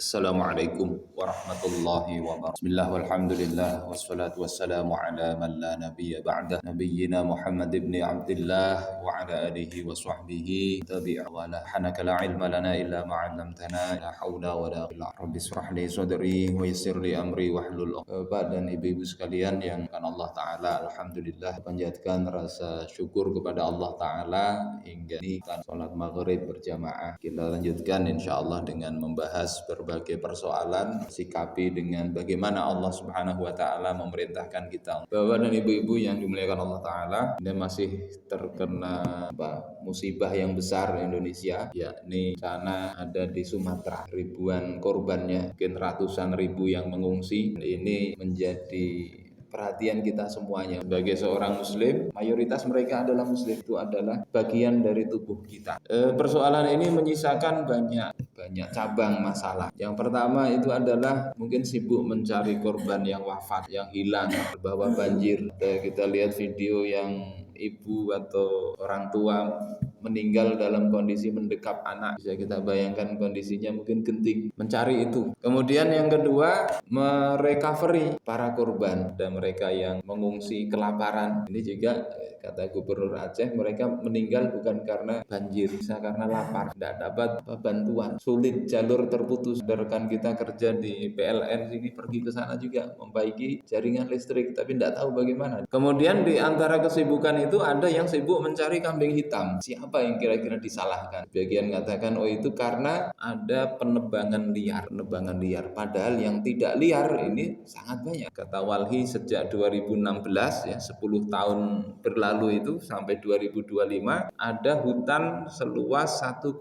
Assalamualaikum warahmatullahi wabarakatuh. Bismillah walhamdulillah wassalatu wassalamu ala man la nabiyya ba'dah nabiyyina Muhammad ibn Abdullah wa ala alihi wa sahbihi tabi'a wa la hanaka la ilma lana illa ma 'allamtana la haula wa la quwwata rabbi israh li sadri wa yassir li amri wahlul 'uqdatam. Bapak dan ibu-ibu sekalian yang kan Allah taala, alhamdulillah panjatkan rasa syukur kepada Allah taala hingga ini salat maghrib berjamaah. Kita lanjutkan insyaallah dengan membahas berbagai persoalan, sikapi dengan bagaimana Allah Subhanahu wa taala memerintahkan kita. Bapak dan ibu-ibu yang dimuliakan Allah taala, ini masih terkena musibah yang besar Indonesia, yakni sana ada di Sumatera, ribuan korbannya, mungkin ratusan ribu yang mengungsi. Ini menjadi perhatian kita semuanya. Sebagai seorang muslim, mayoritas mereka adalah muslim, itu adalah bagian dari tubuh kita. Persoalan ini menyisakan banyak cabang masalah. Yang pertama itu adalah mungkin sibuk mencari korban yang wafat, yang hilang, terbawa banjir. Kita lihat video yang ibu atau orang tua meninggal dalam kondisi mendekap anak. Bisa kita bayangkan kondisinya mungkin genting, mencari itu. Kemudian yang kedua, merecovery para korban dan mereka yang mengungsi kelaparan. Ini juga kata Gubernur Aceh, mereka meninggal bukan karena banjir, bisa karena lapar, tidak dapat bantuan, sulit, jalur terputus. Rekan kita kerja di PLN sini pergi ke sana juga membaiki jaringan listrik, tapi tidak tahu bagaimana. Kemudian di antara kesibukan itu ada yang sibuk mencari kambing hitam. Siapa yang kira-kira disalahkan? Bagian katakan, oh itu karena ada penebangan liar. Padahal yang tidak liar ini sangat banyak. Kata Walhi sejak 2016 ya, 10 tahun berlalu itu sampai 2025 ada hutan seluas 1,4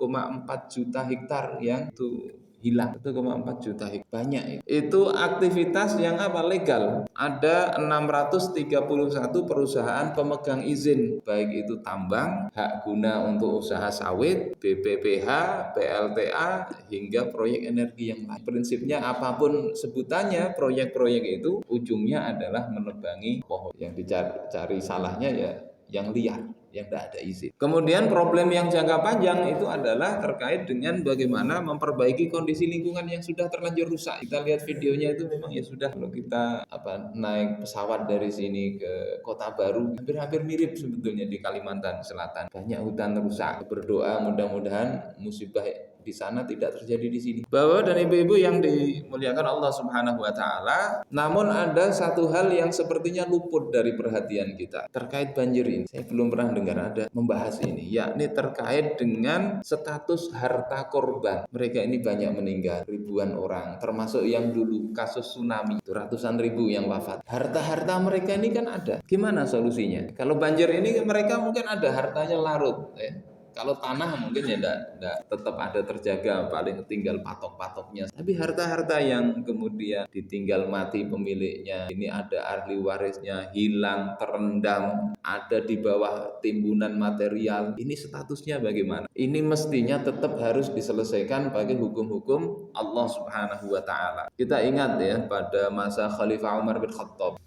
juta hektar yang itu hilang. 1,4 juta hektar, banyak ya. Itu aktivitas yang legal. Ada 631 perusahaan pemegang izin, baik itu tambang, hak guna untuk usaha sawit, BPPH, PLTA, hingga proyek energi yang lain. Prinsipnya apapun sebutannya, proyek-proyek itu ujungnya adalah menebangi pohon. Yang dicari salahnya ya yang liar, yang tidak ada izin. Kemudian problem yang jangka panjang itu adalah terkait dengan bagaimana memperbaiki kondisi lingkungan yang sudah terlanjur rusak. Kita lihat videonya itu memang ya sudah, kalau kita naik pesawat dari sini ke Kota Baru, hampir mirip sebetulnya di Kalimantan Selatan. Banyak hutan rusak. Berdoa mudah-mudahan musibah di sana tidak terjadi di sini. Bapak dan ibu-ibu yang dimuliakan Allah Subhanahu wa taala, namun ada satu hal yang sepertinya luput dari perhatian kita terkait banjir ini. Saya belum pernah dengar ada membahas ini, yakni terkait dengan status harta korban. Mereka ini banyak meninggal, ribuan orang, termasuk yang dulu kasus tsunami, ratusan ribu yang wafat. Harta-harta mereka ini kan ada. Gimana solusinya? Kalau banjir ini mereka mungkin ada hartanya larut ya. Kalau tanah mungkin ya enggak, tetap ada terjaga, paling tinggal patok-patoknya. Tapi harta-harta yang kemudian ditinggal mati pemiliknya, ini ada ahli warisnya, hilang, terendam, ada di bawah timbunan material. Ini statusnya bagaimana? Ini mestinya tetap harus diselesaikan pakai hukum-hukum Allah Subhanahu wa taala. Kita ingat ya, pada masa Khalifah Umar bin Khattab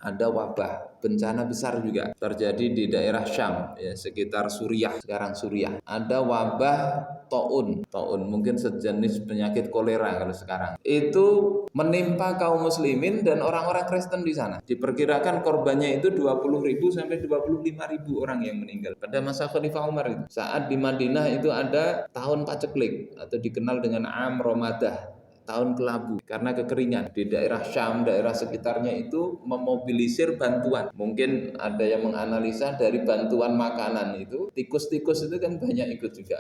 ada wabah, bencana besar juga terjadi di daerah Syam ya, sekitar Suriah, sekarang Suriah. Ada wabah taun mungkin sejenis penyakit kolera kalau sekarang. Itu menimpa kaum muslimin dan orang-orang Kristen di sana. Diperkirakan korbannya itu 20.000 sampai 25.000 orang yang meninggal pada masa Khalifah Umar itu. Saat di Madinah itu ada tahun paceklik atau dikenal dengan Am Ramadah, tahun kelabu, karena kekeringan. Di daerah Syam, daerah sekitarnya itu memobilisir bantuan. Mungkin ada yang menganalisa dari bantuan makanan itu, tikus-tikus itu kan banyak ikut juga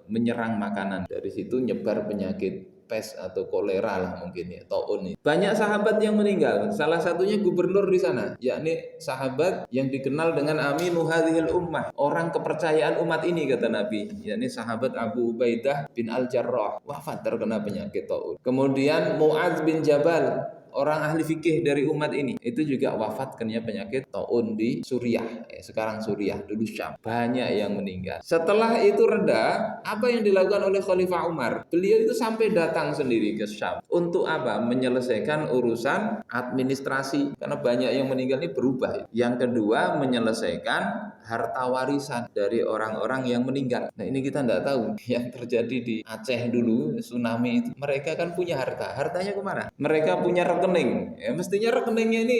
menyerang makanan. Dari situ nyebar penyakit pes atau kolera lah mungkin ya, taun. Banyak sahabat yang meninggal. Salah satunya gubernur di sana, yakni sahabat yang dikenal dengan Aminu hadhil ummah, orang kepercayaan umat ini kata Nabi, yakni sahabat Abu Ubaidah bin Al-Jarrah, wafat terkena penyakit taun. Kemudian Mu'adz bin Jabal orang ahli fikih dari umat ini itu juga wafat karena penyakit taun di Suriah. Sekarang Suriah, dulu Syam. Banyak yang meninggal. Setelah itu reda, apa yang dilakukan oleh Khalifah Umar? Beliau itu sampai datang sendiri ke Syam. Untuk apa? Menyelesaikan urusan administrasi. Karena banyak yang meninggal ini berubah. Yang kedua, menyelesaikan harta warisan dari orang-orang yang meninggal. Nah ini kita tidak tahu yang terjadi di Aceh dulu tsunami itu. Mereka kan punya harta. Hartanya kemana? Mereka punya rekening. Ya, mestinya rekeningnya ini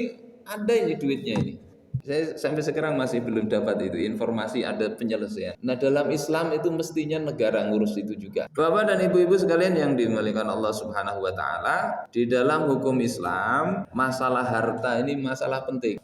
ada ini duitnya ini. Saya sampai sekarang masih belum dapat itu informasi ada penyelesaian. Nah dalam Islam itu mestinya negara ngurus itu juga. Bapak dan ibu-ibu sekalian yang dimuliakan Allah Subhanahu Wa Taala, di dalam hukum Islam masalah harta ini masalah penting,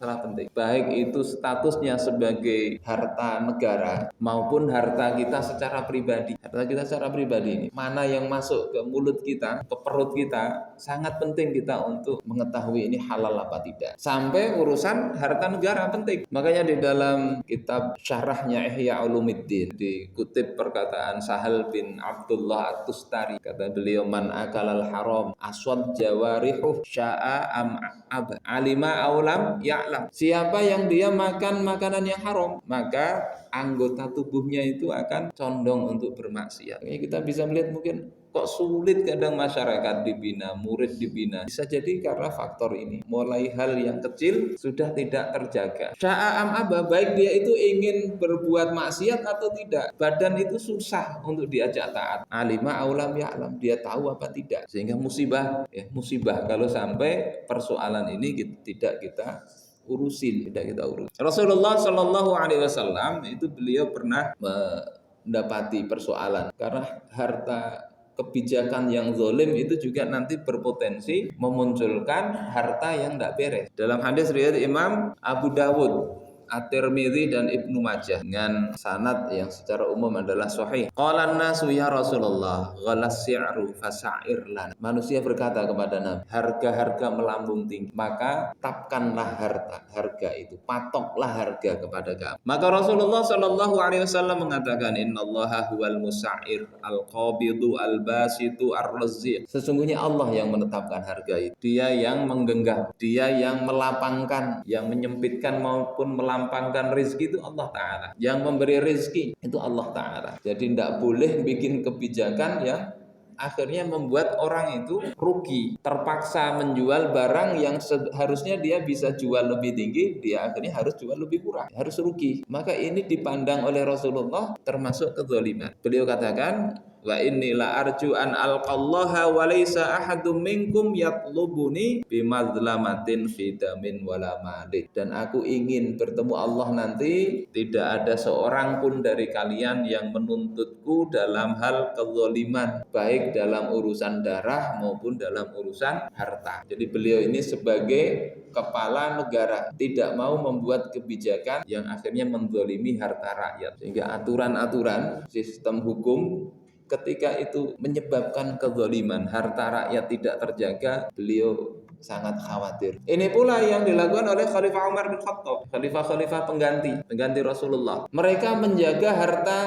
Baik itu statusnya sebagai harta negara maupun harta kita secara pribadi. Harta kita secara pribadi ini mana yang masuk ke mulut kita, ke perut kita, sangat penting kita untuk mengetahui ini halal apa tidak. Sampai urusan harta negara penting. Makanya di dalam kitab syarahnya Ihya Ulumuddin dikutip perkataan Sahal bin Abdullah At-Tustari, kata beliau, man akalal haram aswad jawarihu sya'a am ab alima aulam ya'lam. Siapa yang dia makan makanan yang haram, maka anggota tubuhnya itu akan condong untuk bermaksiat. Ini kita bisa melihat mungkin kok sulit kadang masyarakat dibina, murid dibina. Bisa jadi karena faktor ini. Mulai hal yang kecil sudah tidak terjaga. Sya'am aba, baik dia itu ingin berbuat maksiat atau tidak. Badan itu susah untuk diajak taat. Alima aulam ya'lam, dia tahu apa tidak. Sehingga musibah kalau sampai persoalan ini tidak kita urusin. Rasulullah Shallallahu Alaihi Wasallam itu beliau pernah mendapati persoalan karena harta kebijakan yang zalim itu juga nanti berpotensi memunculkan harta yang tidak beres. Dalam hadis riwayat Imam Abu Dawud, At-Tirmidzi dan Ibnu Majah dengan sanad yang secara umum adalah sahih. Qala an-nasu ya Rasulullah, ghalas si'ru fasa'ir lana. Manusia berkata kepada Nabi, harga-harga melambung tinggi, maka tetapkanlah harga itu, patoklah harga kepada kami. Maka Rasulullah sallallahu alaihi wasallam mengatakan, innallaha huwal musa'ir al-qabidu al-basitu ar-razziq. Sesungguhnya Allah yang menetapkan harga itu. Dia yang menggenggam, dia yang melapangkan, yang menyempitkan maupun melampangkan rezeki itu Allah Ta'ala. Yang memberi rezeki itu Allah Ta'ala. Jadi tidak boleh bikin kebijakan yang akhirnya membuat orang itu rugi, terpaksa menjual barang yang seharusnya dia bisa jual lebih tinggi, dia akhirnya harus jual lebih murah, harus rugi. Maka ini dipandang oleh Rasulullah termasuk kezaliman. Beliau katakan, wa inni la arju an alqallaha wa laysa ahadum minkum yatlubuni bimadlamatin fi damin wala malin. Dan aku ingin bertemu Allah nanti, tidak ada seorang pun dari kalian yang menuntutku dalam hal kezaliman, baik dalam urusan darah maupun dalam urusan harta. Jadi beliau ini sebagai kepala negara tidak mau membuat kebijakan yang akhirnya menzalimi harta rakyat, sehingga aturan-aturan sistem hukum ketika itu menyebabkan kezaliman, harta rakyat tidak terjaga, beliau sangat khawatir. Ini pula yang dilakukan oleh Khalifah Umar bin Khattab, khalifah-khalifah pengganti Rasulullah. Mereka menjaga harta.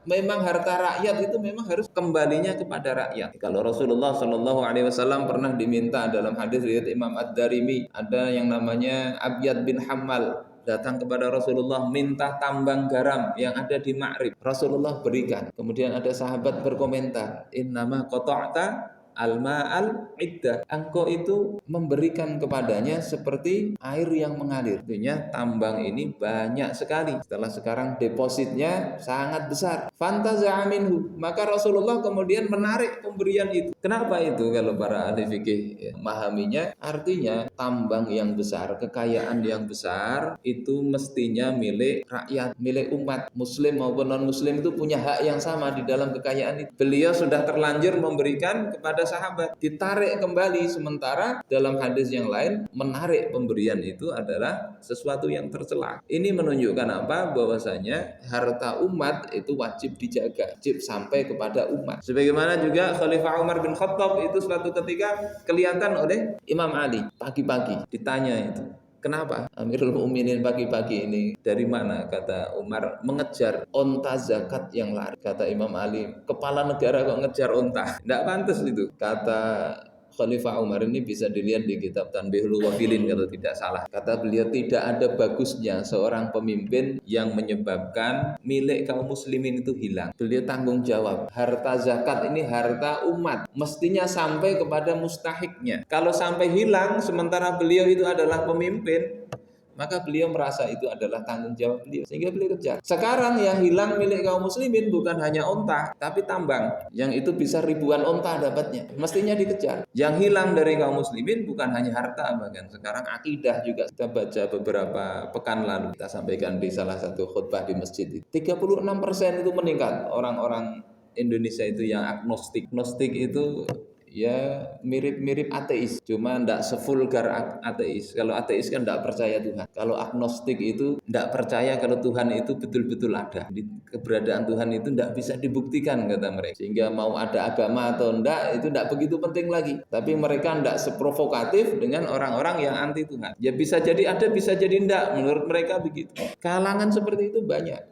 Memang harta rakyat itu memang harus kembalinya kepada rakyat. Kalau Rasulullah Shallallahu Alaihi Wasallam pernah diminta dalam hadis riwayat Imam Ad-Darimi, ada yang namanya Abyad bin Hammal datang kepada Rasulullah minta tambang garam yang ada di Ma'rib. Rasulullah berikan. Kemudian ada sahabat berkomentar, innama qata'ta al-ma'al iddah. Engkau itu memberikan kepadanya seperti air yang mengalir. Artinya tambang ini banyak sekali. Setelah sekarang depositnya sangat besar. Fantaza'a minhu. Maka Rasulullah kemudian menarik pemberian itu. Kenapa itu? Kalau para ahli fikih memahaminya, artinya tambang yang besar, kekayaan yang besar itu mestinya milik rakyat, milik umat muslim maupun non muslim itu punya hak yang sama di dalam kekayaan itu. Beliau sudah terlanjur memberikan kepada sahabat, ditarik kembali, sementara dalam hadis yang lain menarik pemberian itu adalah sesuatu yang tercela. Ini menunjukkan apa? Bahwasanya harta umat itu wajib dijaga, wajib sampai kepada umat. Sebagaimana juga Khalifah Umar bin Khattab itu suatu ketika kelihatan oleh Imam Ali pagi-pagi, ditanya itu, kenapa Amirul Mukminin pagi-pagi ini dari mana? Kata Umar, mengejar onta zakat yang lari. Kata Imam Ali, kepala negara kok ngejar onta? Tidak pantas itu. Kata Khalifah Umar ini bisa dilihat di kitab Tanbihul Ghafilin kalau tidak salah. Kata beliau, tidak ada bagusnya seorang pemimpin yang menyebabkan milik kaum muslimin itu hilang. Beliau tanggung jawab. Harta zakat ini harta umat, mestinya sampai kepada mustahiknya. Kalau sampai hilang sementara beliau itu adalah pemimpin, maka beliau merasa itu adalah tanggung jawab beliau, sehingga beliau kejar. Sekarang yang hilang milik kaum muslimin bukan hanya onta, tapi tambang, yang itu bisa ribuan onta dapatnya, mestinya dikejar. Yang hilang dari kaum muslimin bukan hanya harta, bahkan sekarang akidah juga. Kita baca beberapa pekan lalu, kita sampaikan di salah satu khutbah di masjid, 36% itu meningkat orang-orang Indonesia itu yang agnostik. Agnostik itu ya mirip-mirip ateis, cuma ndak sevulgar ateis. Kalau ateis kan ndak percaya Tuhan. Kalau agnostik itu ndak percaya kalau Tuhan itu betul-betul ada. Keberadaan Tuhan itu ndak bisa dibuktikan kata mereka. Sehingga mau ada agama atau ndak itu ndak begitu penting lagi. Tapi mereka ndak seprovokatif dengan orang-orang yang anti Tuhan. Ya bisa jadi ada, bisa jadi ndak. Menurut mereka begitu. Kalangan seperti itu banyak.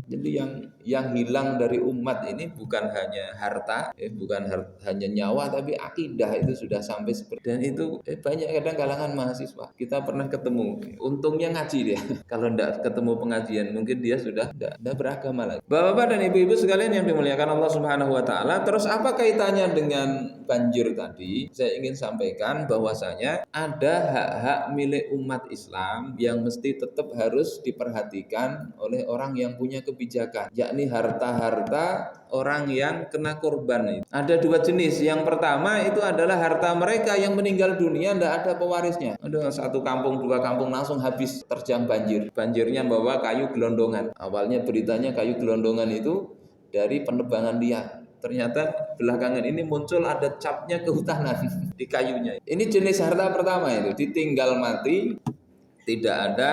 Jadi yang hilang dari umat ini bukan hanya harta, bukan hanya nyawa, tapi akidah itu sudah sampai seperti. Dan itu banyak kadang kalangan mahasiswa. Kita pernah ketemu, untungnya ngaji dia. Kalau tidak ketemu pengajian, mungkin dia sudah tidak beragama lagi. Bapak-bapak dan ibu-ibu sekalian yang dimuliakan Allah Subhanahu Wa Taala. Terus apa kaitannya dengan banjir tadi? Saya ingin sampaikan bahwasanya ada hak-hak milik umat Islam yang mesti tetap harus diperhatikan oleh orang yang punya kebijakan, yakni harta-harta orang yang kena korban. Ada dua jenis. Yang pertama itu adalah harta mereka yang meninggal dunia, tidak ada pewarisnya. Ada satu kampung, dua kampung langsung habis terjang banjir. Banjirnya bawa kayu gelondongan. Awalnya beritanya kayu gelondongan itu dari penebangan liar. Ternyata belakangan ini muncul ada capnya kehutanan di kayunya. Ini jenis harta pertama itu, ditinggal mati, tidak ada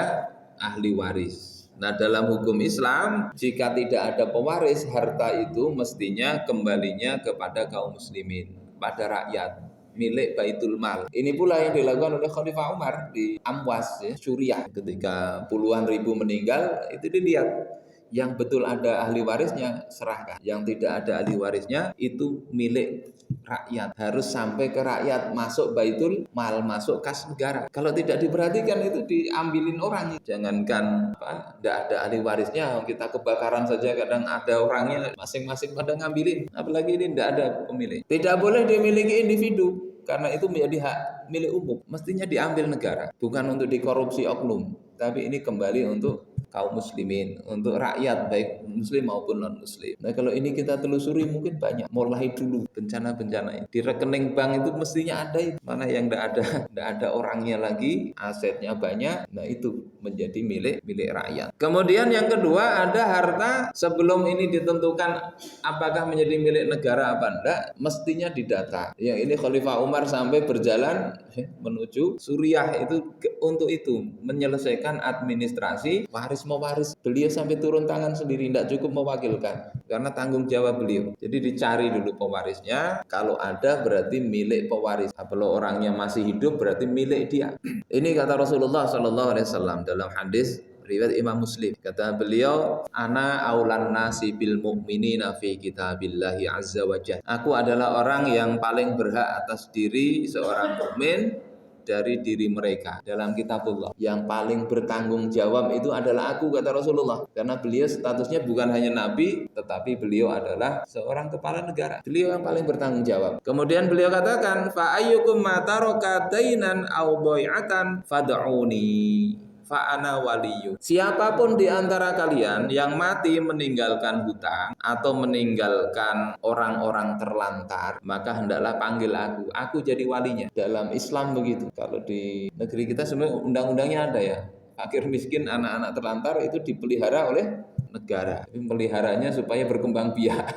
ahli waris. Nah, dalam hukum Islam, jika tidak ada pewaris, harta itu mestinya kembalinya kepada kaum muslimin, pada rakyat, milik Baitul Mal. Ini pula yang dilakukan oleh Khalifah Umar di Amwas, Suriah. Ketika puluhan ribu meninggal, itu dilihat. Yang betul ada ahli warisnya, serahkan. Yang tidak ada ahli warisnya, itu milik rakyat. Harus sampai ke rakyat, masuk Baitul Mal, masuk kas negara. Kalau tidak diperhatikan itu diambilin orang. Jangankan tidak ada ahli warisnya, kita kebakaran saja kadang ada orangnya, masing-masing pada ngambilin. Apalagi ini tidak ada pemilik. Tidak boleh dimiliki individu, karena itu menjadi hak milik umum. Mestinya diambil negara, bukan untuk dikorupsi oknum, tapi ini kembali untuk kaum muslimin, untuk rakyat baik muslim maupun non muslim. Nah, kalau ini kita telusuri mungkin banyak. Mulai dulu bencana-bencana ini di rekening bank itu mestinya ada itu. Mana yang tidak ada orangnya lagi, asetnya banyak. Nah, itu menjadi milik rakyat. Kemudian yang kedua, ada harta sebelum ini ditentukan apakah menjadi milik negara apa enggak, mestinya didata. Yang ini Khalifah Umar sampai berjalan menuju Suriah itu untuk itu, menyelesaikan administrasi waris mewaris. Beliau sampai turun tangan sendiri, tidak cukup mewakilkan, karena tanggung jawab beliau. Jadi dicari dulu pewarisnya, kalau ada berarti milik pewaris. Kalau orangnya masih hidup berarti milik dia. Ini kata Rasulullah SAW dalam hadis riwayat Imam Muslim. Kata beliau, ana aulan nasi bil mu'minina fi kitabillahi azza wa jalla. Aku adalah orang yang paling berhak atas diri seorang mukmin dari diri mereka dalam kitabullah. Yang paling bertanggung jawab itu adalah aku, kata Rasulullah, karena beliau statusnya bukan hanya nabi, tetapi beliau adalah seorang kepala negara. Beliau yang paling bertanggung jawab. Kemudian beliau katakan, fa ayyukum mataraka dainan aw bai'atan fad'uni fa ana waliyu. Siapapun di antara kalian yang mati meninggalkan hutang atau meninggalkan orang-orang terlantar, maka hendaklah panggil aku. Aku jadi walinya. Dalam Islam begitu. Kalau di negeri kita sebenarnya undang-undangnya ada ya. Fakir miskin, anak-anak terlantar itu dipelihara oleh negara. Peliharanya supaya berkembang biak.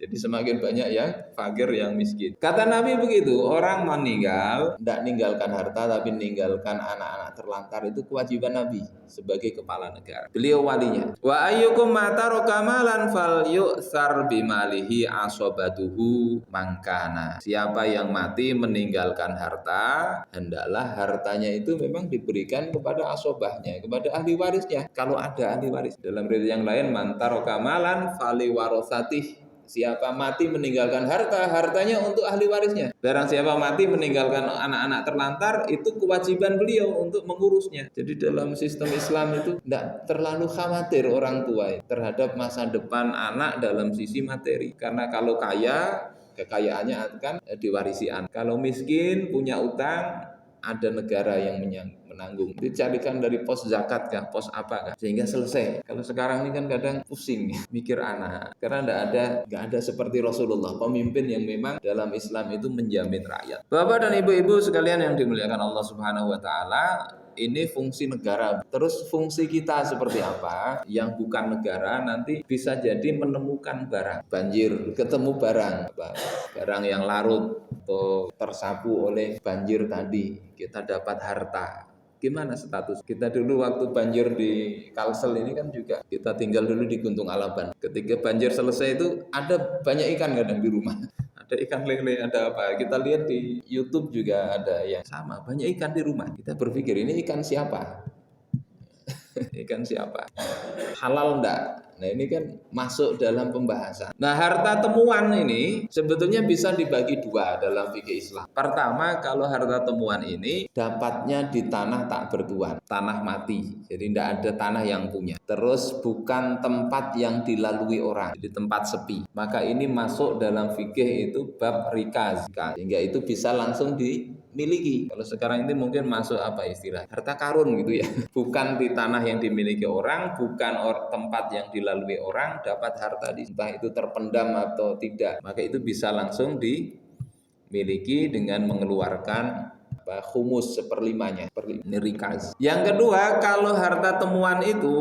Jadi semakin banyak yang fakir, yang miskin. Kata Nabi begitu, orang meninggal, tidak meninggalkan harta tapi meninggalkan anak-anak terlantar, itu kewajiban Nabi sebagai kepala negara. Beliau walinya. Wa ayyukum mataraka malan falyu'thar bimalihi asobatuhu mangkana. Siapa yang mati meninggalkan harta, hendaklah hartanya itu memang diberikan kepada asobahnya, kepada ahli warisnya. Kalau ada ahli waris. Dalam riwayat yang lain, man taraka malan fali warasatih. siapa mati meninggalkan harta, hartanya untuk ahli warisnya. Barang siapa mati meninggalkan anak-anak terlantar, itu kewajiban beliau untuk mengurusnya. Jadi dalam sistem Islam itu tidak terlalu khawatir orang tua terhadap masa depan anak dalam sisi materi. Karena kalau kaya, kekayaannya akan diwarisi anak. Kalau miskin, punya utang, ada negara yang menanggung. Dicarikan dari pos zakat kah, pos apa kah, sehingga selesai. Kalau sekarang ini kan kadang pusing mikir anak, karena nggak ada seperti Rasulullah, pemimpin yang memang dalam Islam itu menjamin rakyat. Bapak dan ibu-ibu sekalian yang dimuliakan Allah Subhanahu Wa Taala, ini fungsi negara. Terus fungsi kita seperti apa? Yang bukan negara nanti bisa jadi menemukan barang. Banjir, ketemu barang, barang yang larut atau tersapu oleh banjir tadi, kita dapat harta. Gimana status kita dulu waktu banjir di Kalsel ini kan juga kita tinggal dulu di Guntung Alaban. Ketika banjir selesai itu ada banyak ikan kadang di rumah. Ada ikan lele, ada apa? Kita lihat di YouTube juga ada yang sama, banyak ikan di rumah. Kita berpikir ini ikan siapa? Ikan siapa? Halal enggak? Nah ini kan masuk dalam pembahasan. Nah harta temuan ini sebetulnya bisa dibagi dua dalam fikih Islam. Pertama, kalau harta temuan ini dapatnya di tanah tak bertuan, tanah mati. Jadi tidak ada tanah yang punya. Terus bukan tempat yang dilalui orang, di tempat sepi. Maka ini masuk dalam fikih itu bab rikaz. Sehingga itu bisa langsung dimiliki. Kalau sekarang ini mungkin masuk apa istilah? Harta karun gitu ya. Bukan di tanah yang dimiliki orang, bukan tempat yang dilalui orang, dapat harta di entah itu terpendam atau tidak, maka itu bisa langsung dimiliki dengan mengeluarkan khumus seperlimanya, rikaz. Yang kedua, kalau harta temuan itu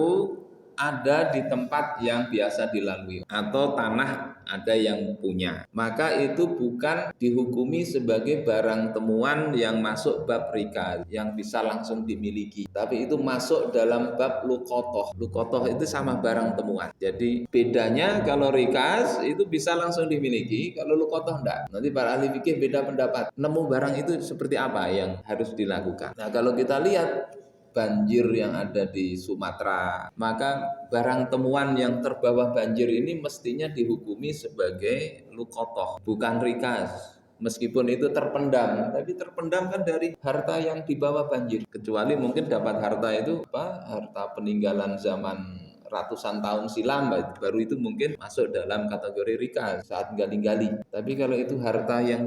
ada di tempat yang biasa dilalui atau tanah ada yang punya, maka itu bukan dihukumi sebagai barang temuan yang masuk bab rikaz yang bisa langsung dimiliki, tapi itu masuk dalam bab luqotoh. Luqotoh itu sama barang temuan. Jadi bedanya kalau rikaz itu bisa langsung dimiliki, kalau luqotoh enggak. Nanti para ahli fikih beda pendapat. Nemu barang itu seperti apa yang harus dilakukan. Nah kalau kita lihat banjir yang ada di Sumatera, maka barang temuan yang terbawa banjir ini mestinya dihukumi sebagai luqotoh, bukan rikaz. Meskipun itu terpendam, tapi terpendam kan dari harta yang dibawa banjir. Kecuali mungkin dapat harta itu harta peninggalan zaman ratusan tahun silam, baru itu mungkin masuk dalam kategori rikaz saat gali-gali. Tapi kalau itu harta yang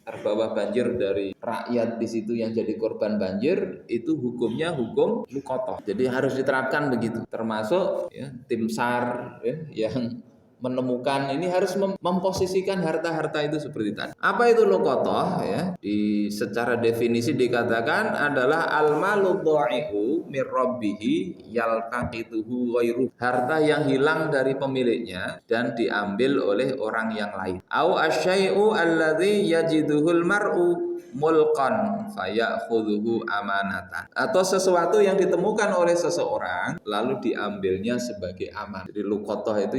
terbawa banjir dari rakyat di situ yang jadi korban banjir, itu hukumnya hukum luqotoh. Jadi harus diterapkan begitu. Termasuk tim SAR yang menemukan ini harus memposisikan harta-harta itu seperti tadi. Apa itu luqotoh secara definisi dikatakan adalah al-malu dha'i'u mir rabbihi yaltaqituhu ghairuh. Harta yang hilang dari pemiliknya dan diambil oleh orang yang lain. Au asyai'u alladzi yajiduhul mar'u mulqan fayakhudhuhu amanatan. Atau sesuatu yang ditemukan oleh seseorang lalu diambilnya sebagai aman. Jadi luqotoh itu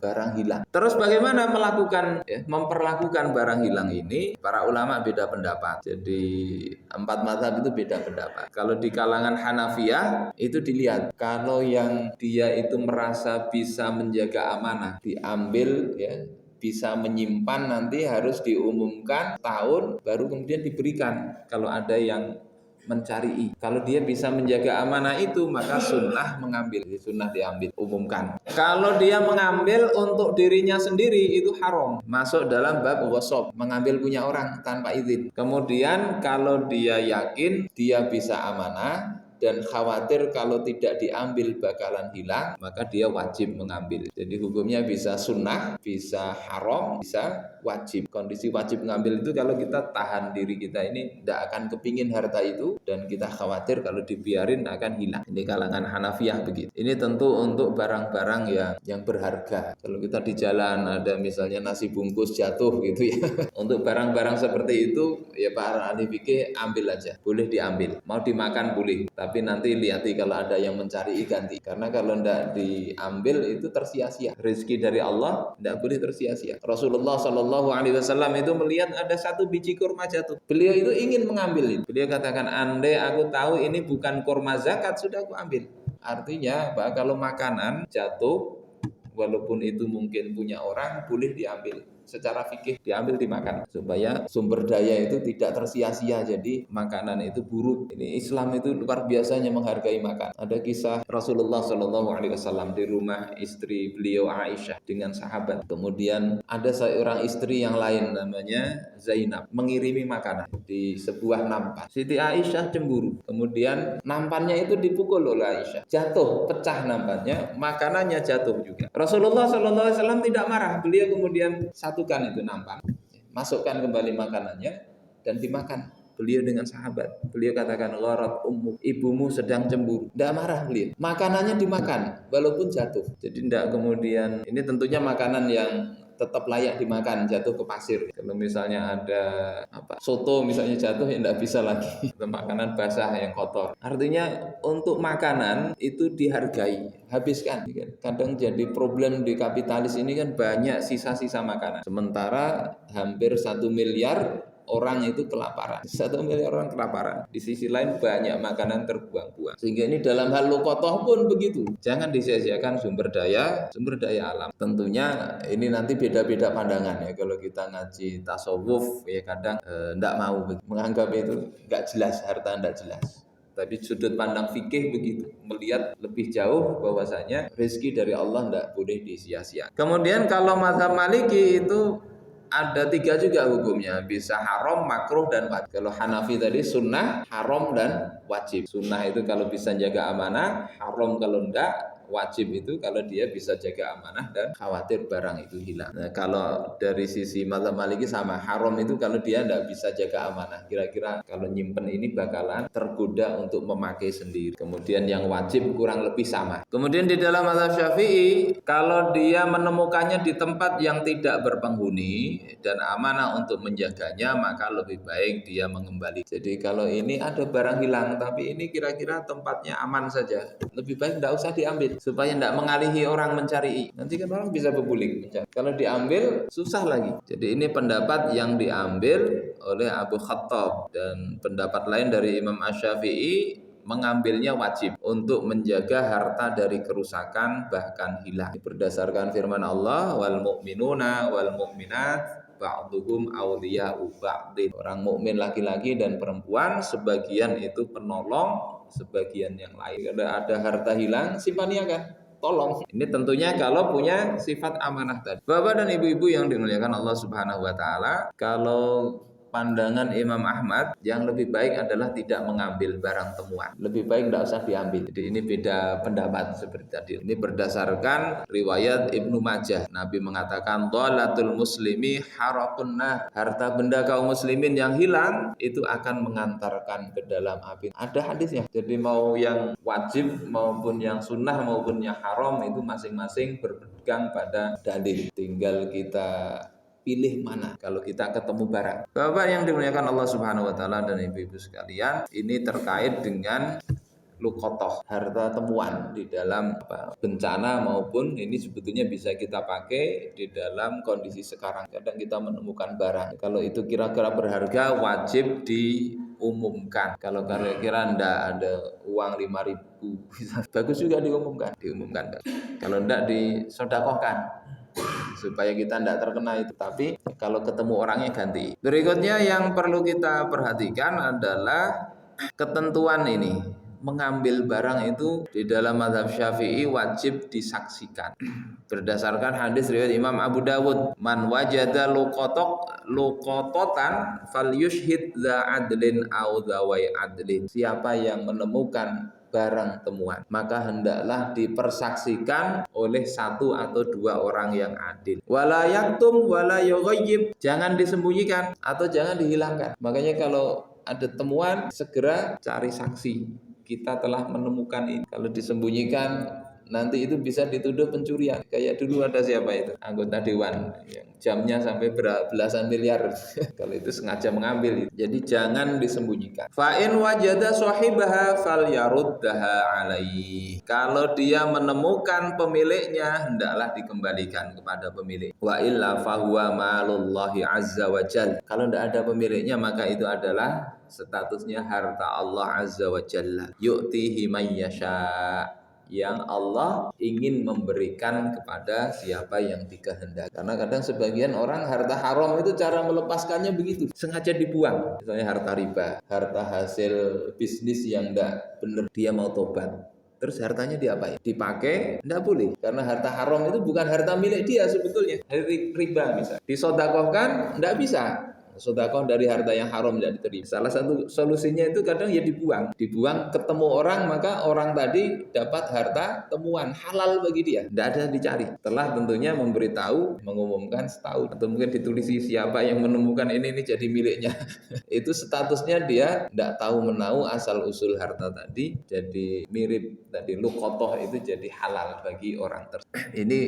barang hilang. Terus bagaimana memperlakukan barang hilang ini? Para ulama beda pendapat. Jadi 4 mazhab itu beda pendapat. Kalau di kalangan Hanafiyah itu dilihat, kalau yang dia itu merasa bisa menjaga amanah, diambil bisa menyimpan, nanti harus diumumkan tahun baru kemudian diberikan. Kalau ada yang mencari, kalau dia bisa menjaga amanah itu maka sunnah mengambil, sunnah diambil, umumkan. Kalau dia mengambil untuk dirinya sendiri itu haram, masuk dalam bab ghasab, mengambil punya orang tanpa izin. Kemudian kalau dia yakin dia bisa amanah dan khawatir kalau tidak diambil bakalan hilang, maka dia wajib mengambil. Jadi hukumnya bisa sunnah, bisa haram, bisa wajib. Kondisi wajib mengambil itu kalau kita tahan diri kita ini tidak akan kepingin harta itu dan kita khawatir kalau dibiarin akan hilang. Ini kalangan Hanafiyah begitu. Ini tentu untuk barang-barang yang berharga. Kalau kita di jalan ada misalnya nasi bungkus jatuh gitu ya. Untuk barang-barang seperti itu para ahli fikih ambil aja, boleh diambil. Mau dimakan boleh, tapi nanti lihati kalau ada yang mencari ganti. Karena kalau tidak diambil itu tersia-sia. Rezeki dari Allah tidak boleh tersia-sia. Rasulullah SAW itu melihat ada satu biji kurma jatuh. Beliau itu ingin mengambil itu. Beliau katakan, andai aku tahu ini bukan kurma zakat, sudah aku ambil. Artinya kalau makanan jatuh walaupun itu mungkin punya orang, boleh diambil. Secara fikih diambil dimakan supaya sumber daya itu tidak tersia-sia, jadi makanan itu buruk. Ini Islam itu luar biasanya menghargai makan. Ada kisah Rasulullah Shallallahu Alaihi Wasallam di rumah istri beliau Aisyah dengan sahabat. Kemudian ada seorang istri yang lain namanya Zainab mengirimi makanan di sebuah nampan. Siti Aisyah cemburu. Kemudian nampannya itu dipukul oleh Aisyah, jatuh, pecah nampannya, makanannya jatuh juga. Rasulullah Shallallahu Alaihi Wasallam tidak marah. Beliau kemudian satukan itu nampan, masukkan kembali makanannya dan dimakan. Beliau dengan sahabat, beliau katakan gharat ummu, ibumu sedang cemburu. Tidak marah beliau, makanannya dimakan walaupun jatuh. Jadi tidak kemudian, ini tentunya makanan yang tetap layak dimakan, jatuh ke pasir. Kalau misalnya ada soto misalnya jatuh, ya tidak bisa lagi. Atau makanan basah yang kotor. Artinya untuk makanan itu dihargai, habiskan. Kadang jadi problem di kapitalis ini kan banyak sisa-sisa makanan. Sementara hampir 1 miliar orang itu kelaparan. 1 miliar orang kelaparan. Di sisi lain banyak makanan terbuang-buang. Sehingga ini dalam hal luqatah pun begitu. Jangan disia-siakan sumber daya alam. Tentunya ini nanti beda-beda pandangan ya. Kalau kita ngaji tasawuf ya kadang enggak mau menganggap itu enggak jelas, harta enggak jelas. Tapi sudut pandang fikih begitu, melihat lebih jauh bahwasanya rezeki dari Allah tidak boleh disia-siakan. Kemudian kalau mazhab Maliki itu ada 3 juga hukumnya, bisa haram, makruh, dan wajib. Kalau Hanafi tadi sunnah, haram, dan wajib. Sunnah itu kalau bisa jaga amanah, haram kalau enggak, wajib itu kalau dia bisa jaga amanah dan khawatir barang itu hilang. Nah, kalau dari sisi mazhab Maliki sama, haram itu kalau dia enggak bisa jaga amanah. Kira-kira kalau nyimpen ini bakalan tergoda untuk memakai sendiri. Kemudian yang wajib kurang lebih sama. Kemudian di dalam mazhab Syafi'i, kalau dia menemukannya di tempat yang tidak berpenghuni dan amanah untuk menjaganya, maka lebih baik dia mengembali. Jadi kalau ini ada barang hilang tapi ini kira-kira tempatnya aman saja, lebih baik tidak usah diambil supaya tidak mengalihi orang mencari. Nanti kan orang bisa berguling. Kalau diambil susah lagi. Jadi ini pendapat yang diambil oleh Abu Khattab, dan pendapat lain dari Imam Asy-Syafi'i mengambilnya wajib untuk menjaga harta dari kerusakan bahkan hilang. Berdasarkan firman Allah, wal mu'minuna wal mu'minat ba'duhum awliya'u ba'din. Orang mukmin laki-laki dan perempuan sebagian itu penolong sebagian yang lain. Kalau ada harta hilang, simpaniakan, tolong. Ini tentunya kalau punya sifat amanah tadi. Bapak dan ibu-ibu yang dimuliakan Allah Subhanahu wa taala, kalau pandangan Imam Ahmad yang lebih baik adalah tidak mengambil barang temuan. Lebih baik tidak usah diambil. Jadi ini beda pendapat seperti tadi. Ini berdasarkan riwayat Ibnu Majah. Nabi mengatakan dhalatul muslimi harakun nar. Harta benda kaum muslimin yang hilang itu akan mengantarkan ke dalam api. Ada hadisnya. Jadi mau yang wajib maupun yang sunnah maupun yang haram itu masing-masing berpegang pada dalil. Tinggal kita pilih mana kalau kita ketemu barang. Bapak yang dimuliakan Allah Subhanahu wa taala dan ibu-ibu sekalian, ini terkait dengan luqatah, harta temuan di dalam bencana maupun ini sebetulnya bisa kita pakai di dalam kondisi sekarang. Kadang kita menemukan barang, kalau itu kira-kira berharga wajib diumumkan. Kalau kira-kira ndak ada uang 5.000 bagus juga diumumkan. Kalau ndak disedekahkan supaya kita tidak terkena itu. Tapi kalau ketemu orangnya ganti. Berikutnya yang perlu kita perhatikan adalah ketentuan ini. Mengambil barang itu di dalam mazhab Syafi'i wajib disaksikan. Berdasarkan hadis riwayat Imam Abu Dawud, man wajada luqatatan falyushhid dza adlin aw dzawai adlin. Siapa yang menemukan barang temuan, maka hendaklah dipersaksikan oleh 1 atau 2 orang yang adil. Wala yaktum wala yughayyib, jangan disembunyikan atau jangan dihilangkan. Makanya kalau ada temuan segera cari saksi, kita telah menemukan ini. Kalau disembunyikan nanti itu bisa dituduh pencurian. Kayak dulu ada siapa itu, anggota dewan yang jamnya sampai belasan miliar. Kalau itu sengaja mengambil itu. Jadi jangan disembunyikan. Fa in wajada sahibaha falyaruddaha alaihi. Kalau dia menemukan pemiliknya, hendaklah dikembalikan kepada pemilik. Wa illa fahuwa malullahi azza wa jalla. Kalau tidak ada pemiliknya, maka itu adalah statusnya harta Allah azza wa jalla. Yu'tihi may yasha. yang Allah ingin memberikan kepada siapa yang dikehendaki. Karena kadang sebagian orang harta haram itu cara melepaskannya begitu, sengaja dibuang. Misalnya harta riba, harta hasil bisnis yang enggak benar, dia mau tobat. Terus hartanya diapain? Dipakai? Enggak boleh. Karena harta haram itu bukan harta milik dia sebetulnya. Riba misalnya. Disodakohkan? Enggak bisa. Sedekah dari harta yang haram tidak diterima. Salah satu solusinya itu kadang ya dibuang. Dibuang, ketemu orang, maka orang tadi dapat harta temuan halal bagi dia. Tidak ada dicari. Telah tentunya memberitahu, mengumumkan setahun. Atau mungkin ditulisi siapa yang menemukan ini jadi miliknya. Itu statusnya dia tidak tahu menau asal usul harta tadi. Jadi mirip tadi luqotoh itu jadi halal bagi orang tersebut. Ini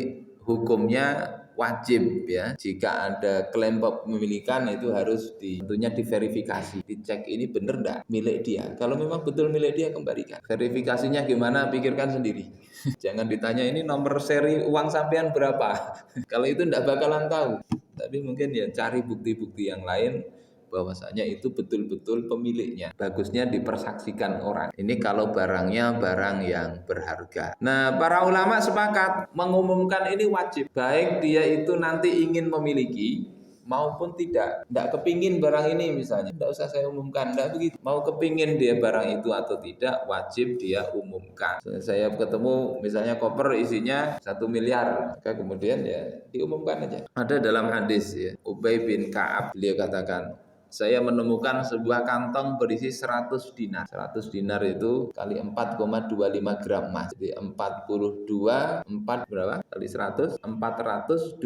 hukumnya wajib ya, jika ada klaim kepemilikan itu harus tentunya diverifikasi, dicek ini benar enggak milik dia. Kalau memang betul milik dia, kembalikan. Verifikasinya gimana, pikirkan sendiri. Jangan ditanya ini nomor seri uang sampean berapa. Kalau itu enggak bakalan tahu. Tapi mungkin ya cari bukti-bukti yang lain bahwasanya itu betul-betul pemiliknya. Bagusnya dipersaksikan orang. Ini kalau barangnya barang yang berharga. Nah, para ulama sepakat mengumumkan ini wajib. Baik dia itu nanti ingin memiliki maupun tidak. Tidak kepingin barang ini misalnya, tidak usah saya umumkan. Tidak begitu. Mau kepingin dia barang itu atau tidak, wajib dia umumkan. Saya ketemu misalnya koper isinya 1 miliar, maka kemudian ya diumumkan aja. Ada dalam hadis ya, Ubay bin Ka'ab, beliau katakan, saya menemukan sebuah kantong berisi 100 dinar. 100 dinar itu kali 4,25 gram emas. Jadi 42, 4 berapa? Kali 100, 425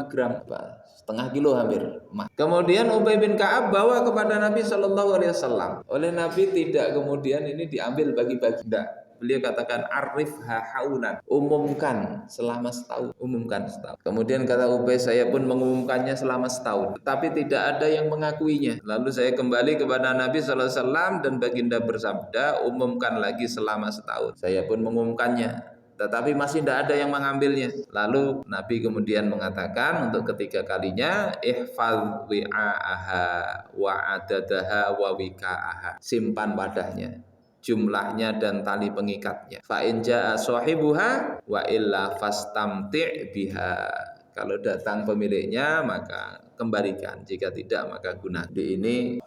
gram. Setengah kilo hampir emas. Kemudian Ubay bin Ka'ab bawa kepada Nabi SAW. Oleh Nabi tidak kemudian ini diambil bagi-bagi. Tidak. Beliau katakan arifha haulan, umumkan selama setahun, umumkan setahun. Kemudian kata Ubay, saya pun mengumumkannya selama setahun, tetapi tidak ada yang mengakuinya. Lalu saya kembali kepada Nabi SAW dan baginda bersabda, umumkan lagi selama setahun. Saya pun mengumumkannya, tetapi masih tidak ada yang mengambilnya. Lalu Nabi kemudian mengatakan untuk ketiga kalinya, ihfaz wi'a'aha wa adadaha wa wika'aha, simpan wadahnya, jumlahnya dan tali pengikatnya. Fa in jaa sahibuha wa illa fastamti' biha. Kalau datang pemiliknya maka kembalikan, jika tidak maka guna. Di ini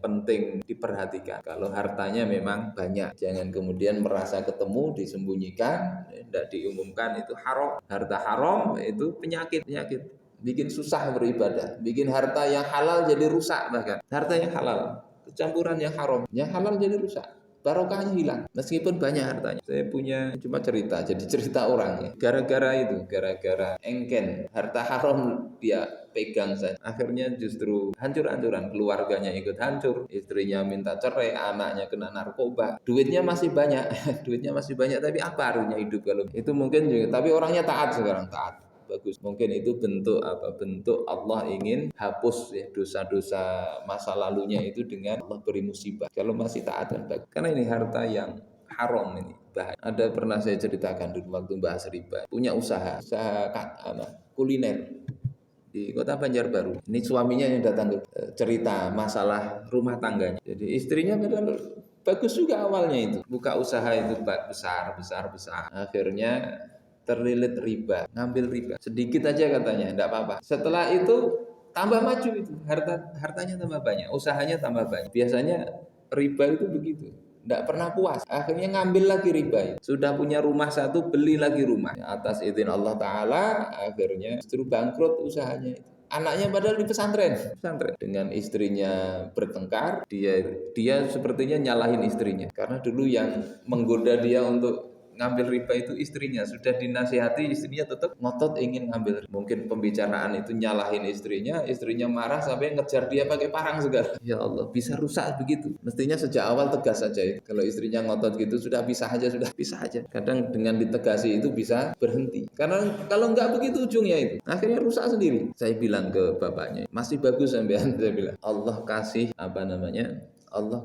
penting diperhatikan. Kalau hartanya memang banyak, jangan kemudian merasa ketemu disembunyikan, tidak diumumkan, itu haram. Harta haram itu penyakit, bikin susah beribadah, bikin harta yang halal jadi rusak. Bahkan harta yang halal kecampuran yang halal jadi rusak, barokahnya hilang meskipun banyak hartanya. Saya punya cuma jadi cerita orang ya. Gara-gara engken harta haram dia pegang saja, akhirnya justru hancur-hancuran, keluarganya ikut hancur, istrinya minta cerai, anaknya kena narkoba, duitnya masih banyak tapi apa artinya hidup kalau itu? Mungkin juga, tapi orangnya taat, sekarang taat, bagus. Mungkin itu bentuk Allah ingin hapus ya dosa-dosa masa lalunya itu dengan Allah beri musibah. Kalau masih taat kan bagus. Karena ini harta yang haram ini bahaya. Ada pernah saya ceritakan dulu waktu bahas riba, punya usaha kuliner di kota Banjarbaru. Ini suaminya yang datang cerita masalah rumah tangganya. Jadi istrinya padahal bagus juga awalnya itu, buka usaha itu besar. Akhirnya terlilit riba, ngambil riba sedikit aja katanya, enggak apa-apa. Setelah itu tambah maju, itu hartanya tambah banyak, usahanya tambah banyak. Biasanya riba itu begitu, enggak pernah puas. Akhirnya ngambil lagi riba itu. Sudah punya rumah satu, beli lagi rumah atas izin Allah Ta'ala. Akhirnya justru bangkrut usahanya itu. Anaknya padahal di pesantren dengan istrinya bertengkar. Dia sepertinya nyalahin istrinya, karena dulu yang menggoda dia untuk ngambil riba itu istrinya. Sudah dinasihati, istrinya tetap ngotot ingin ngambil. Mungkin pembicaraan itu nyalahin istrinya marah sampai ngejar dia pakai parang segala. Ya Allah, bisa rusak begitu. Mestinya sejak awal tegas saja ya. Kalau istrinya ngotot gitu, sudah pisah aja. Kadang dengan ditegasi itu bisa berhenti. Karena kalau enggak begitu ujungnya itu, akhirnya rusak sendiri. Saya bilang ke bapaknya, masih bagus sampean, saya bilang, Allah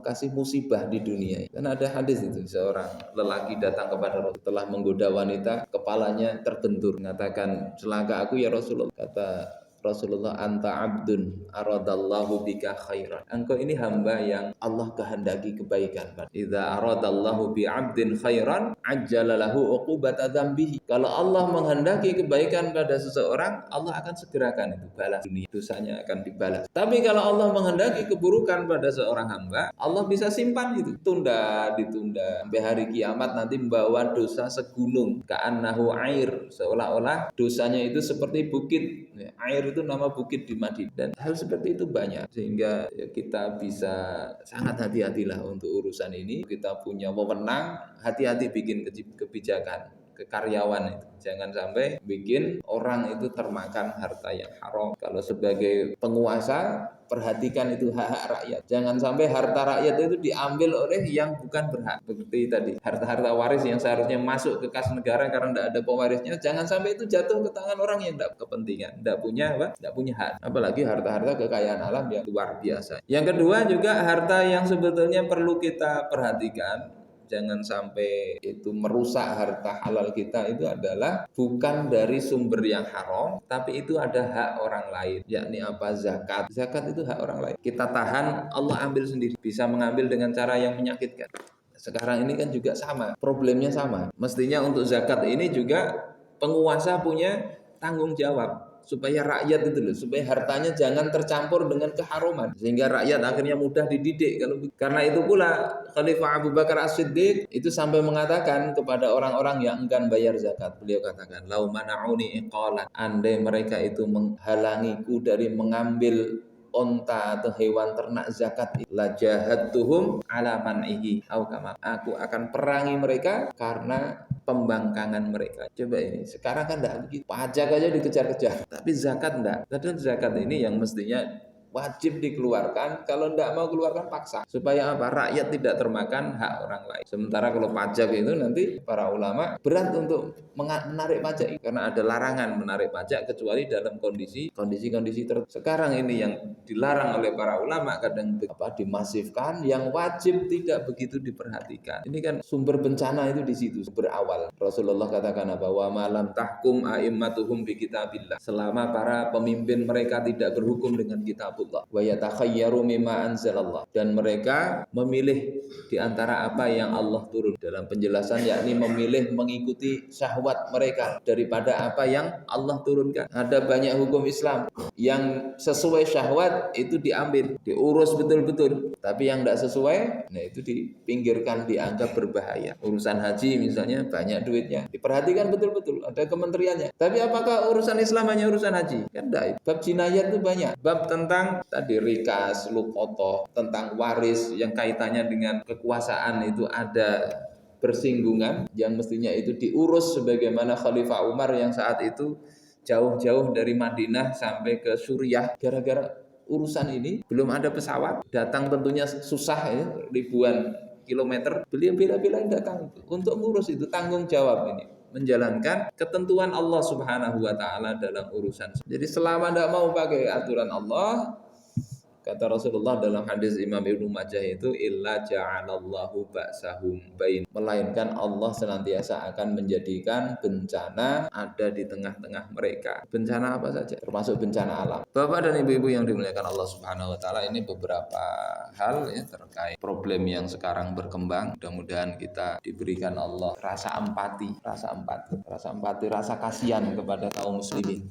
kasih musibah di dunia. Kan ada hadis itu, seorang lelaki datang kepada Rasulullah setelah menggoda wanita, kepalanya terbentur, mengatakan, celaka aku ya Rasulullah. Kata Rasulullah, anta abdun aradallahu bika khairan. Engkau ini hamba yang Allah kehendaki kebaikan. Idza aradallahu bi 'abdin khairan ajjala lahu uqubata dzambihi. Kalau Allah menghendaki kebaikan pada seseorang, Allah akan segerakan itu balas dunia. Dosanya akan dibalas. Tapi kalau Allah menghendaki keburukan pada seorang hamba, Allah bisa simpan itu. Ditunda sampai hari kiamat nanti membawa dosa segunung. Ka'annahu air, seolah-olah dosanya itu seperti bukit. Air itu nama bukit di Madinah, dan hal seperti itu banyak, sehingga kita bisa sangat hati-hatilah untuk urusan ini. Kita punya wewenang, hati-hati bikin kebijakan ke karyawan itu. Jangan sampai bikin orang itu termakan harta yang haram. Kalau sebagai penguasa, perhatikan itu hak-hak rakyat. Jangan sampai harta rakyat itu diambil oleh yang bukan berhak. Seperti tadi, harta-harta waris yang seharusnya masuk ke kas negara karena tidak ada pewarisnya, jangan sampai itu jatuh ke tangan orang yang tidak kepentingan, tidak punya hak. Apalagi harta-harta kekayaan alam yang luar biasa. Yang kedua juga harta yang sebetulnya perlu kita perhatikan. Jangan sampai itu merusak harta halal kita, itu adalah bukan dari sumber yang haram, tapi itu ada hak orang lain. Yakni apa? Zakat. Zakat itu hak orang lain. Kita tahan, Allah ambil sendiri. Bisa mengambil dengan cara yang menyakitkan. Sekarang ini kan juga sama, problemnya sama. Mestinya untuk zakat ini juga penguasa punya tanggung jawab, supaya rakyat itu loh, supaya hartanya jangan tercampur dengan keharuman, sehingga rakyat akhirnya mudah dididik. Karena itu pula Khalifah Abu Bakar As-Siddiq itu sampai mengatakan kepada orang-orang yang enggan bayar zakat, beliau katakan, lau mana'uni iqalan, andai mereka itu menghalangiku dari mengambil onta atau hewan ternak zakat, la jahadtuhum ala man'ihi au kama, aku akan perangi mereka karena pembangkangan mereka. Coba ini, sekarang kan enggak begitu. Pajak aja dikejar-kejar, tapi zakat enggak. Padahal zakat ini yang mestinya wajib dikeluarkan, kalau tidak mau keluarkan paksa, supaya apa? Rakyat tidak termakan hak orang lain. Sementara kalau pajak itu nanti para ulama berat untuk menarik pajak, karena ada larangan menarik pajak kecuali dalam kondisi tertentu. Sekarang ini yang dilarang oleh para ulama kadang dimasifkan, yang wajib tidak begitu diperhatikan. Ini kan sumber bencana itu di situ, berawal. Rasulullah katakan apa? Wa malam tahkum a'immatuhum bi kitabillah. Selama para pemimpin mereka tidak berhukum dengan kitab wa yatakhayyaru mimma anzalallah, dan mereka memilih di antara apa yang Allah turun. Dalam penjelasan yakni memilih mengikuti syahwat mereka daripada apa yang Allah turunkan. Ada banyak hukum Islam yang sesuai syahwat itu diambil, diurus betul-betul, tapi yang tidak sesuai, nah itu dipinggirkan, dianggap berbahaya. Urusan haji misalnya banyak duitnya, diperhatikan betul-betul, ada kementeriannya. Tapi apakah urusan Islam hanya urusan haji? Kan tidak. Bab jinayat itu banyak. Bab tentang tadi rikas, lukotoh, tentang waris yang kaitannya dengan kekuasaan itu ada bersinggungan, yang mestinya itu diurus sebagaimana Khalifah Umar yang saat itu jauh-jauh dari Madinah sampai ke Suriah. Gara-gara urusan ini belum ada pesawat, datang tentunya susah ya, ribuan kilometer. Beliau bela-belain datang untuk ngurus itu, tanggung jawab ini, menjalankan ketentuan Allah Subhanahu wa taala dalam urusan. Jadi selama tidak mau pakai aturan Allah, kata Rasulullah dalam hadis Imam Ibnu Majah itu, illa ja'alallahu ba'sahum bain, melainkan Allah senantiasa akan menjadikan bencana ada di tengah-tengah mereka. Bencana apa saja, termasuk bencana alam. Bapak dan Ibu-ibu yang dimuliakan Allah Subhanahu wa taala, ini beberapa hal ya terkait problem yang sekarang berkembang. Mudah-mudahan kita diberikan Allah rasa empati, rasa kasihan kepada kaum muslimin.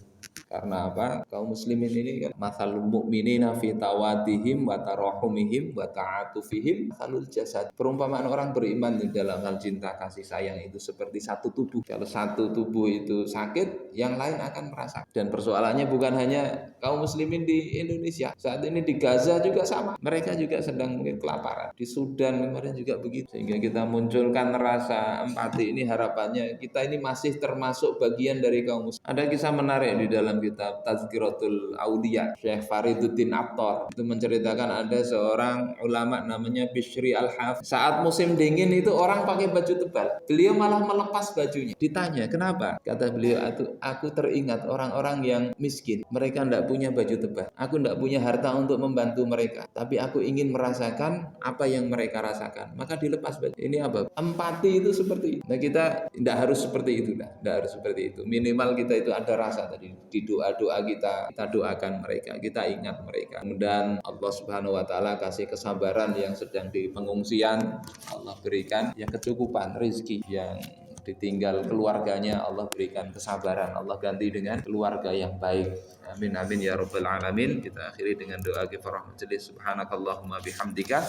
Karena apa? Kaum muslimin ini kan mathalul mu'minina fi tawadihim wa tarahumihim wa ta'atufihim mathalul jasad. Perumpamaan orang beriman di dalam hal cinta kasih sayang itu seperti satu tubuh. Kalau satu tubuh itu sakit, yang lain akan merasa. Dan persoalannya bukan hanya kaum muslimin di Indonesia. Saat ini di Gaza juga sama. Mereka juga sedang mungkin kelaparan. Di Sudan kemarin juga begitu. Sehingga kita munculkan rasa empati ini, harapannya kita ini masih termasuk bagian dari kaum muslim. Ada kisah menarik di dalam kitab Tazkiratul Auliya, Syekh Fariduddin Attar itu menceritakan ada seorang ulama namanya Bishri Al-Hafidh. Saat musim dingin itu orang pakai baju tebal, beliau malah melepas bajunya. Ditanya kenapa? Kata beliau, aku teringat orang-orang yang miskin, mereka tidak punya baju tebal, aku tidak punya harta untuk membantu mereka, tapi aku ingin merasakan apa yang mereka rasakan, maka dilepas baju. Ini apa? Empati itu seperti itu. Nah, kita tidak harus seperti itu, tidak harus seperti itu. Minimal kita itu ada rasa tadi di doa-doa kita doakan mereka, kita ingat mereka. Kemudian Allah Subhanahu wa taala kasih kesabaran yang sedang di pengungsian, Allah berikan yang kecukupan rezeki, yang ditinggal keluarganya Allah berikan kesabaran, Allah ganti dengan keluarga yang baik. Amin amin ya rabbal alamin. Kita akhiri dengan doa kifarah majelis. Subhanakallahumma bihamdika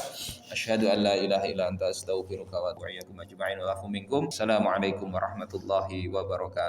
asyhadu an la ilaha illa anta astaghfiruka wa atubu ilaik. Assalamualaikum warahmatullahi wabarakatuh.